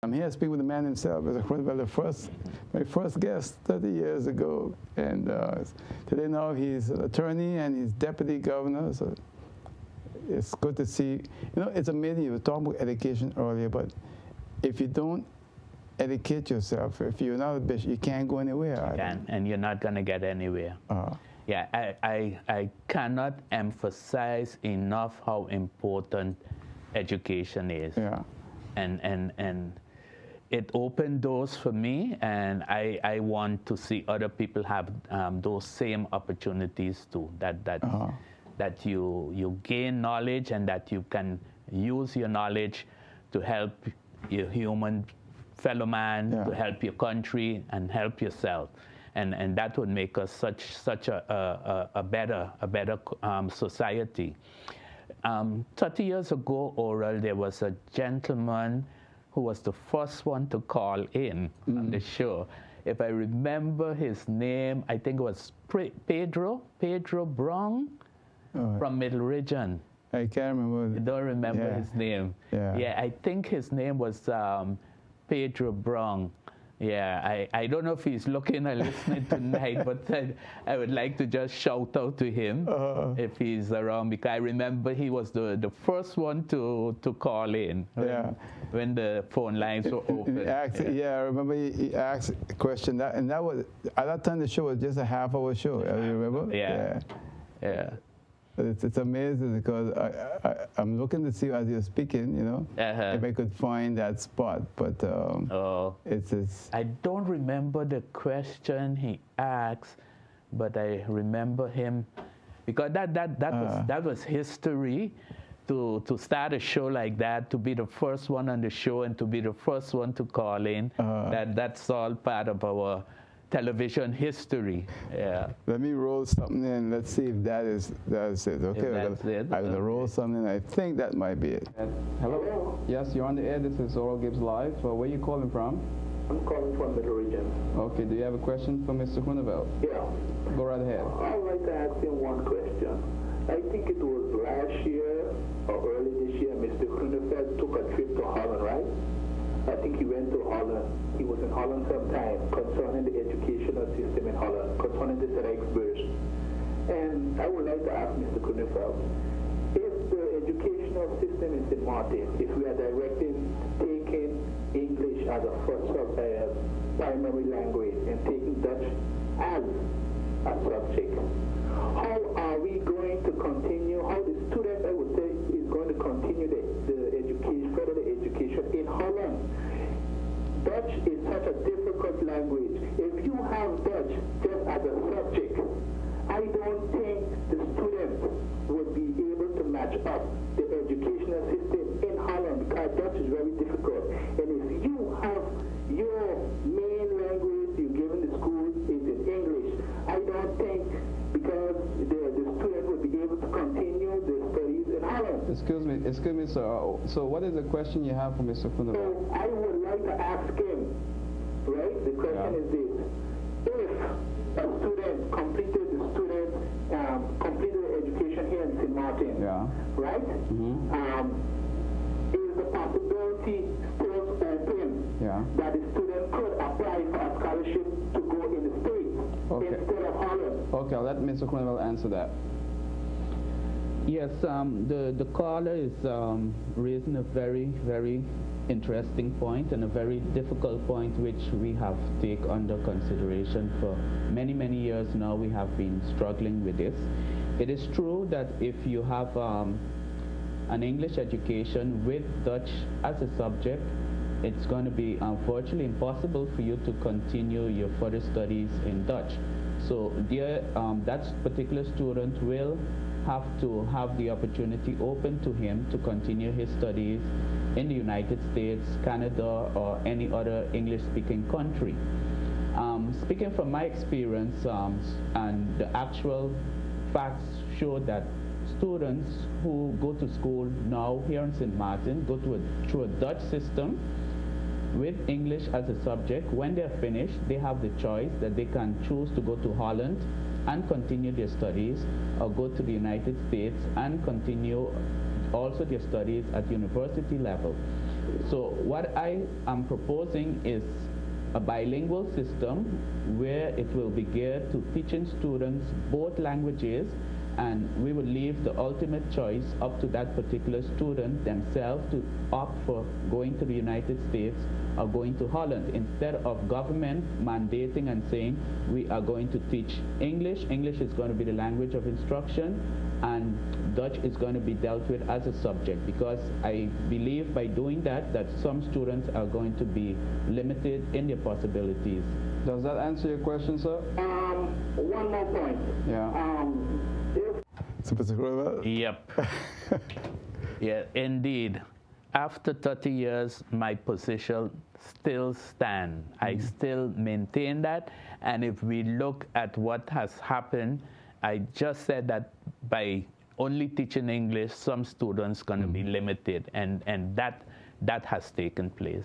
I'm here to speak with the man himself, Mr. Groeneveldt, my first guest 30 years ago. And today now he's an attorney and he's deputy governor. So it's good to see. You know, it's amazing. You were talking about education earlier, but if you don't educate yourself, if you're not a bishop, you can't go anywhere. You can, and you're not going to get anywhere. Yeah, I cannot emphasize enough how important education is. Yeah. And it opened doors for me, and I want to see other people have those same opportunities too, that you gain knowledge and that you can use your knowledge to help your human fellow man, to help your country and help yourself. And that would make us such a better society. 30 years ago, Oral, there was a gentleman who was the first one to call in on the show. If I remember his name, I think it was Pedro Brong from Middle Region. I can't remember. You don't remember his name? Yeah, I think his name was Pedro Brong. Yeah, I don't know if he's looking or listening tonight, but I would like to just shout out to him if he's around, because I remember he was the first one to call in when the phone lines were open. I remember he asked a question, and that was, at that time the show was just a half-hour show, you remember? Yeah. It's amazing because I'm looking to see as you're speaking, you know, if I could find that spot. But it's I don't remember the question he asked, but I remember him because that was history. To start a show like that, to be the first one on the show and to be the first one to call in, that's all part of our television history. Yeah. Let me roll something in. Let's see if that's it. Okay. I will roll something. I think that might be it. Hello. Yes, you're on the air. This is Oral Gibbes Live. Where are you calling from? I'm calling from Middle Region. Okay. Do you have a question for Mr. Groeneveldt? Yeah. Go right ahead. I would like to ask him one question. I think it was last year or early this year, Mr. Groeneveldt took a trip to Holland, right? I think he went to Holland. He was in Holland sometime concerning the educational system in Holland, concerning the Rijksbeurs. And I would like to ask Mr. Groeneveldt, if the educational system in St. Martin, if we are taking English as a first primary language and taking Dutch as a subject, how are we going to continue, how the student, I would say, is going to continue the education, further the education in Holland? Dutch is such a difficult language. If you have Dutch just as a subject, I don't think the student would be able to match up the educational system in Holland, because Dutch is very difficult. And if you have your main language you give in the school is in English, I don't think, because the student would be able to continue the studies in Holland. Excuse me, sir. So what is the question you have for Mr. Groeneveldt? So I would like to ask him, right? The question is this: if a student completed the education here in St. Martin, right? Is the possibility still open that the student could apply for a scholarship to go in the States instead of Holland? Okay, I'll let Mr. Groeneveldt answer that. Yes, the caller is raising a very, very interesting point and a very difficult point which we have taken under consideration for many, many years now. We have been struggling with this. It is true that if you have an English education with Dutch as a subject, it's going to be virtually impossible for you to continue your further studies in Dutch. So that particular student will have to have the opportunity open to him to continue his studies in the United States, Canada, or any other English-speaking country. Speaking from my experience, and the actual facts show that students who go to school now here in St. Martin go through a Dutch system with English as a subject. When they're finished, they have the choice that they can choose to go to Holland and continue their studies, or go to the United States and continue also their studies at university level. So what I am proposing is a bilingual system where it will be geared to teaching students both languages, and we will leave the ultimate choice up to that particular student themselves to opt for going to the United States or going to Holland, instead of government mandating and saying we are going to teach English. English is going to be the language of instruction, and Dutch is going to be dealt with as a subject, because I believe by doing that some students are going to be limited in their possibilities. Does that answer your question, sir? One more point. Yeah. So, Mr. Groeneveldt? Yep. Yeah, indeed. After 30 years, my position still stands. I still maintain that. And if we look at what has happened, I just said that by only teaching English, some students going to be limited, and that has taken place.